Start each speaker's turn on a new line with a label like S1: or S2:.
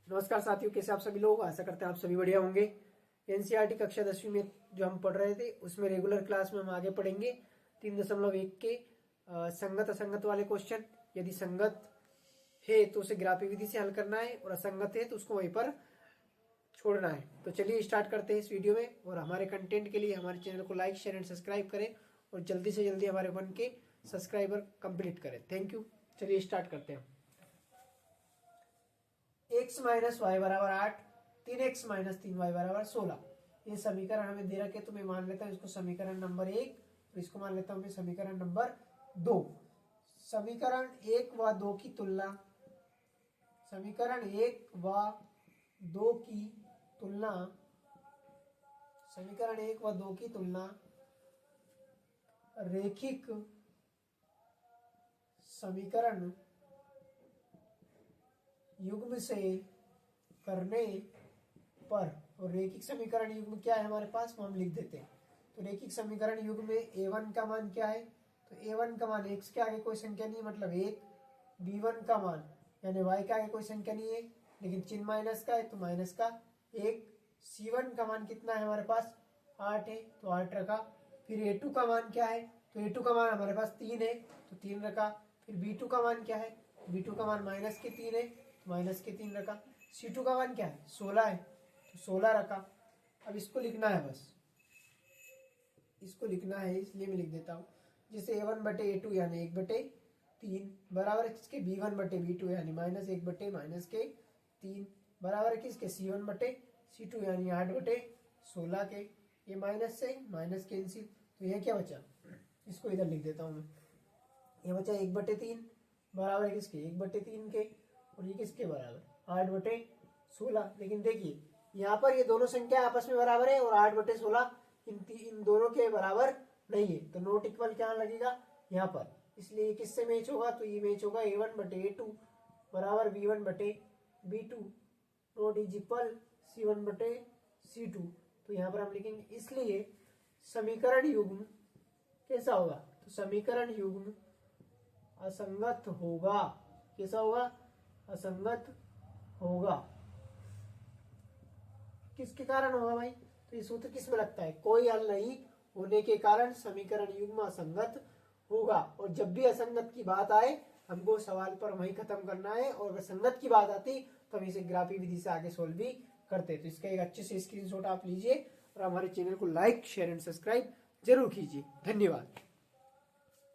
S1: नमस्कार साथियों, कैसे आप सभी लोग। आशा करते हैं आप सभी बढ़िया होंगे। एनसीईआरटी कक्षा 10वीं में जो हम पढ़ रहे थे उसमें रेगुलर क्लास में हम आगे पढ़ेंगे 3.1 के संगत असंगत वाले क्वेश्चन। यदि संगत है तो उसे ग्राफी विधि से हल करना है और असंगत है तो उसको वहीं पर छोड़ना है। तो चलिए स्टार्ट करते हैं इस वीडियो में। और हमारे कंटेंट के लिए हमारे चैनल को लाइक, शेयर एंड सब्सक्राइब करें और जल्दी से जल्दी हमारे 1 के सब्सक्राइबर कंप्लीट करें। Thank you. चलिए स्टार्ट करते हैं। x माइनस वाई बराबर 8, 3x माइनस 3y बराबर 16। ये समीकरण हमें दे रखे, तो मैं मान लेता हूँ इसको समीकरण नंबर 1 और इसको मान लेता हूँ मैं समीकरण नंबर 2। समीकरण 1 व 2 की तुलना, समीकरण 1 व 2 की तुलना, समीकरण 1 व 2 की तुलना रेखिक समीकरण युग्म से करने पर, और रेखिक समीकरण युग्म क्या है हमारे पास वो हम लिख देते हैं। तो रेखिक समीकरण युग्म में a1 का मान क्या है, तो a1 का मान x के आगे कोई संख्या नहीं है मतलब 1, b1 का मान यानी y के आगे कोई संख्या नहीं है लेकिन चिन्ह माइनस का है तो माइनस का 1, c1 का मान कितना है हमारे पास 8 है तो 8 रखा। फिर a2 का मान क्या है, तो a2 का मान हमारे पास 3 है तो 3 रखा। फिर b2 का मान क्या है, b2 का मान माइनस के 3 है तो माइनस के 3 रखा। c2 का मान क्या है 16 है तो 16 रखा। अब इसको लिखना है, बस इसको लिखना है इसलिए मैं लिख देता हूँ। जैसे a1 बटे a2 यानी 1 बटे 3 बराबर किसके b1 बटे b2 यानी माइनस 1 बटे माइनस के 3 बराबर किसके c1 बटे c2 यानी 8 बटे 16 के। ये माइनस से माइनस कैंसिल, तो यह क्या बचा, इसको इधर लिख देता हूँ मैं। ये बचा 1 बटे 3 बराबर है किसके 1 बटे 3 के, और ये किसके बराबर 8 बटे 16। लेकिन देखिए यहाँ पर ये दोनों संख्या आपस में बराबर है और 8 बटे 16 इन दोनों के बराबर नहीं है, तो नोट इक्वल क्या लगेगा यहाँ पर, इसलिए किससे मैच होगा, तो ये मैच होगा a1 बटे a2 बराबर b1 बटे b2 note is equal c1 बटे c2। तो यहाँ पर हम लिखेंगे इसलिए समीकरण युग्म कैसा होगा, तो समीकरण युग्म असंगत होगा। कैसा होगा, असंगत होगा। किसके कारण होगा भाई, तो ये सूत्र किस में लगता है, कोई हल नहीं होने के कारण समीकरण युग्म असंगत होगा। और जब भी असंगत की बात आए हमको सवाल पर वहीं खत्म करना है, और अगर संगत की बात आती तो हम इसे ग्राफी विधि से आगे सोल्व भी करते। तो इसका एक अच्छे से स्क्रीनशॉट आप लीजिए और हमारे चैनल को लाइक, शेयर एंड सब्सक्राइब जरूर कीजिए। धन्यवाद।